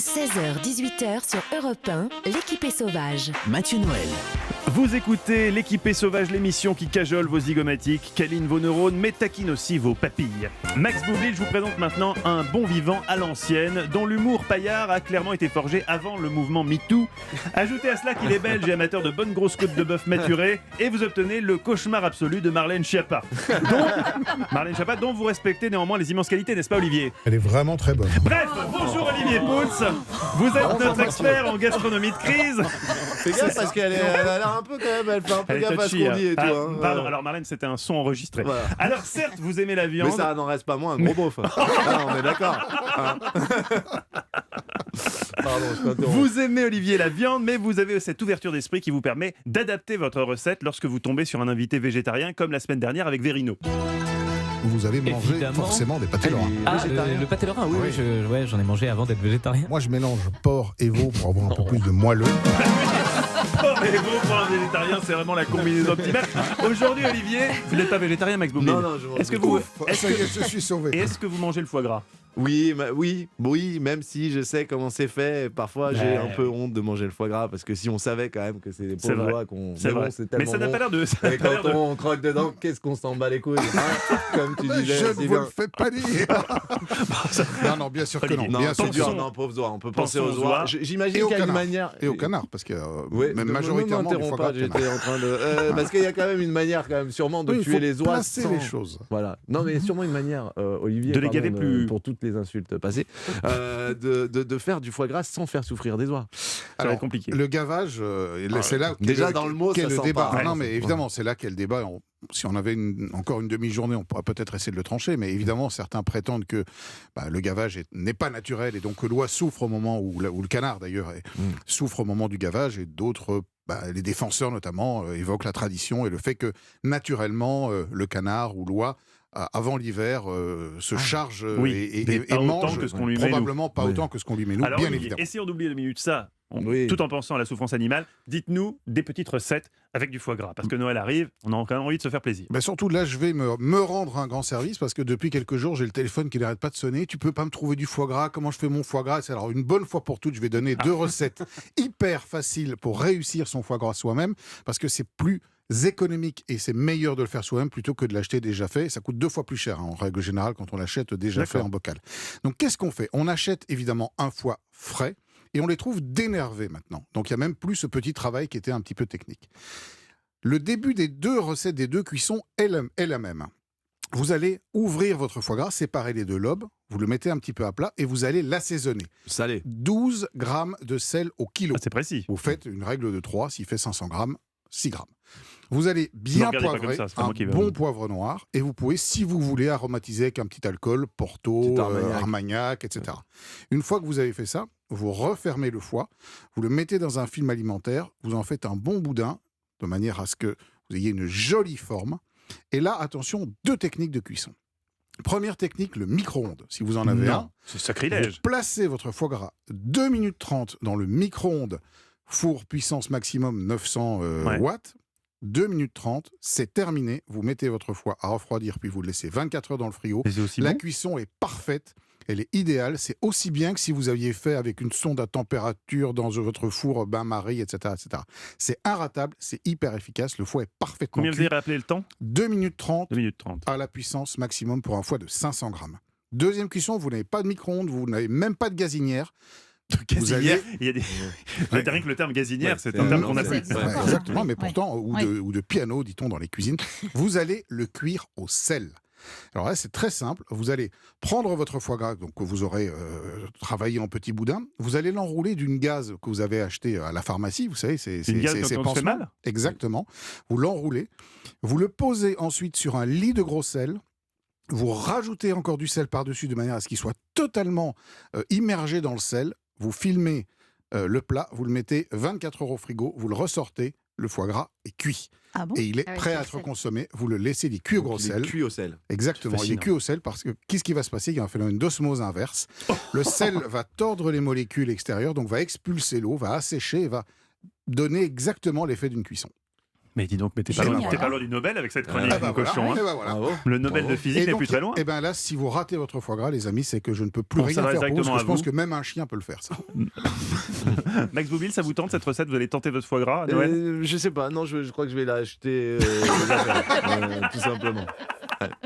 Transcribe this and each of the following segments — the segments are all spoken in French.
16h-18h sur Europe 1, l'équipe est sauvage. Mathieu Noël. Vous écoutez l'équipée sauvage, l'émission qui cajole vos zygomatiques, câline vos neurones, mais taquine aussi vos papilles. Max Boublil, je vous présente maintenant un bon vivant à l'ancienne, dont l'humour paillard a clairement été forgé avant le mouvement MeToo. Ajoutez à cela qu'il est belge et amateur de bonnes grosses côtes de bœuf maturées, et vous obtenez le cauchemar absolu de Marlène Schiappa. Dont vous respectez néanmoins les immenses qualités, n'est-ce pas Olivier ? Elle est vraiment très bonne. Bref, bonjour Olivier Pouls, vous êtes notre expert en gastronomie de crise. Fais gaffe parce qu'elle a l'air un peu quand même, elle fait un peu gaffe à ce qu'on dit et tout. Hein. Pardon, alors Marlène, c'était un son enregistré. Voilà. Alors certes, vous aimez la viande. Mais ça n'en reste pas moins un gros beauf. Ah, on est d'accord. Hein. Pardon, je t'interromps. Vous aimez, Olivier, la viande, mais vous avez cette ouverture d'esprit qui vous permet d'adapter votre recette lorsque vous tombez sur un invité végétarien, comme la semaine dernière avec Verino. Vous avez mangé Évidemment. forcément des pâtés lorrains. Ah, le pâté lorrain, oui, j'en ai mangé avant d'être végétarien. Moi, je mélange porc et veau pour avoir un peu plus de moelleux. Oh, et vous, pour un végétarien, c'est vraiment la combinaison optimale. Aujourd'hui, Olivier, vous n'êtes pas végétarien, Max Boublil. Non, je mange. Est-ce que vous, Ça y est, je suis sauvé. et est-ce que vous mangez le foie gras ? Oui, même si je sais comment c'est fait, parfois j'ai un peu honte de manger le foie gras parce que si on savait quand même que c'est des C'est pauvres vrai. doigts qu'on. C'est Mais vrai. bon, c'est Mais tellement ça n'a bon. pas l'air de. Et quand on croque dedans, qu'est-ce qu'on s'en bat les couilles, hein, comme tu disais. Je c'est ne vous bien. le fais pas dire. Non, bien sûr que non. Olivier. Non, Bien c'est sûr. dur, non, pauvres oies. On peut penser Pensons aux aux oies. oies. J'imagine Et au qu'il y a une canard. manière. Et au canard, parce que Ouais, même ne majoritairement du m'interromps foie pas, gras. j'étais en train de. Parce qu'il y a quand même une manière, quand même, sûrement, de Oui, il tuer faut les oies. placer les choses. Voilà. Non, mais sûrement une manière, Olivier, De les gaver pardon, plus. pour toutes les insultes passées, de faire du foie gras sans faire souffrir des oies. Ça va être compliqué. Le gavage, c'est là Déjà, dans le mot, qu'est ça le sent débat. pas. Non, Ouais, mais c'est- évidemment, c'est là qu'est le débat. Si on avait encore une demi-journée, on pourrait peut-être essayer de le trancher, mais évidemment, certains prétendent que le gavage n'est pas naturel et donc que l'oie souffre au moment où le canard d'ailleurs souffre au moment du gavage, et d'autres, les défenseurs notamment, évoquent la tradition et le fait que naturellement, le canard ou l'oie avant l'hiver se charge Oui, et pas autant mange que ce qu'on lui met, nous. probablement pas Oui. autant que ce qu'on lui met nous, Alors, bien Olivier, évidemment. essayons d'oublier 2 minutes ça, Oui. tout en pensant à la souffrance animale. Dites-nous des petites recettes avec du foie gras, parce que Noël arrive, on a quand même envie de se faire plaisir. Mais surtout, là, je vais me rendre un grand service parce que depuis quelques jours, j'ai le téléphone qui n'arrête pas de sonner. Tu peux pas me trouver du foie gras? Comment je fais mon foie gras? Alors, une bonne fois pour toutes, je vais donner 2 recettes hyper faciles pour réussir son foie gras soi-même, parce que c'est plus économique et c'est meilleur de le faire soi-même plutôt que de l'acheter déjà fait. Ça coûte 2 fois plus cher, en règle générale, quand on l'achète déjà fait en bocal. Donc, qu'est-ce qu'on fait? On achète évidemment un foie frais et on les trouve dénervés maintenant. Donc, il n'y a même plus ce petit travail qui était un petit peu technique. Le début des 2 recettes, des 2 cuissons est la même. Vous allez ouvrir votre foie gras, séparer les 2 lobes, vous le mettez un petit peu à plat et vous allez l'assaisonner. Salé. 12 grammes de sel au kilo. Ah, c'est précis. Vous faites une règle de 3, s'il fait 500 grammes, 6 grammes. Vous allez bien regardez pas poivrer, comme ça, c'est pas un moi qui vais- bon poivre noir, et vous pouvez, si vous voulez, aromatiser avec un petit alcool, Porto, Petit Armagnac. Armagnac, etc. Une fois que vous avez fait ça, vous refermez le foie, vous le mettez dans un film alimentaire, vous en faites un bon boudin, de manière à ce que vous ayez une jolie forme. Et là, attention, 2 techniques de cuisson. Première technique, le micro-ondes. Si vous en avez un, c'est vous sacrilège. placez votre foie gras 2 minutes 30 dans le micro-ondes, four puissance maximum 900 watts. 2 minutes 30, c'est terminé. Vous mettez votre foie à refroidir, puis vous le laissez 24 heures dans le frigo. Mais c'est aussi La bon. cuisson est parfaite. Elle est idéale. C'est aussi bien que si vous aviez fait avec une sonde à température dans votre four bain-marie, etc., etc. C'est inratable, c'est hyper efficace. Le foie est parfaitement Combien vous cuit. avez rappelé le temps ? 2 minutes 30 2 minutes 30. à la puissance maximum pour un foie de 500 grammes. Deuxième cuisson, vous n'avez pas de micro-ondes, vous n'avez même pas de gazinière. Gazinière, il y a des... Rien que le terme gazinière, c'est un terme qu'on n'a plus. Ouais, exactement, mais pourtant, Ouais. ou de piano, dit-on dans les cuisines, vous allez le cuire au sel. Alors là, c'est très simple. Vous allez prendre votre foie gras, donc que vous aurez travaillé en petits boudins. Vous allez l'enrouler d'une gaze que vous avez acheté à la pharmacie. Vous savez, c'est Une gaze quand on se fait pansements. mal ? Exactement. Vous l'enroulez. Vous le posez ensuite sur un lit de gros sel. Vous rajoutez encore du sel par-dessus de manière à ce qu'il soit totalement immergé dans le sel. Vous filmez le plat, vous le mettez 24 heures au frigo, vous le ressortez, le foie gras est cuit. Ah bon? Et il est Ah oui, prêt c'est à le être sel. consommé. Vous le laissez, il est cuit au gros Il est sel. cuit au sel. Exactement, il est Fascinant. cuit au sel parce que qu'est-ce qui va se passer? Il y a un phénomène d'osmose inverse. Le sel va tordre les molécules extérieures, donc va expulser l'eau, va assécher et va donner exactement l'effet d'une cuisson. Mais dis donc, mais t'es pas, Génial. t'es pas loin du Nobel avec cette chronique, Eh ben mon voilà, cochon. Hein. eh ben voilà. Bravo. Le Nobel Bravo. de physique n'est plus très loin. Et bien là, si vous ratez votre foie gras, les amis, c'est que je ne peux plus On rien s'adresse faire pour vous, parce directement que je à pense vous. que même un chien peut le faire, ça. Max Boublil, ça vous tente cette recette? Vous allez tenter votre foie gras à Noël? Je sais pas, non, je crois que je vais l'acheter tout simplement.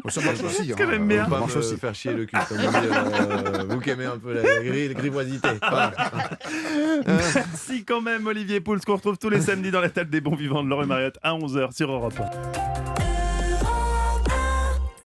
Ça marche aussi. quand même bien. Faut pas marche me aussi. faire chier le cul, comme on dit, vous qui aimez un peu la grivoisité. Voilà. Merci quand même, Olivier Pouls, qu'on retrouve tous les samedis dans la table des bons vivants de Laure et Mariotte à 11h sur Europe 1.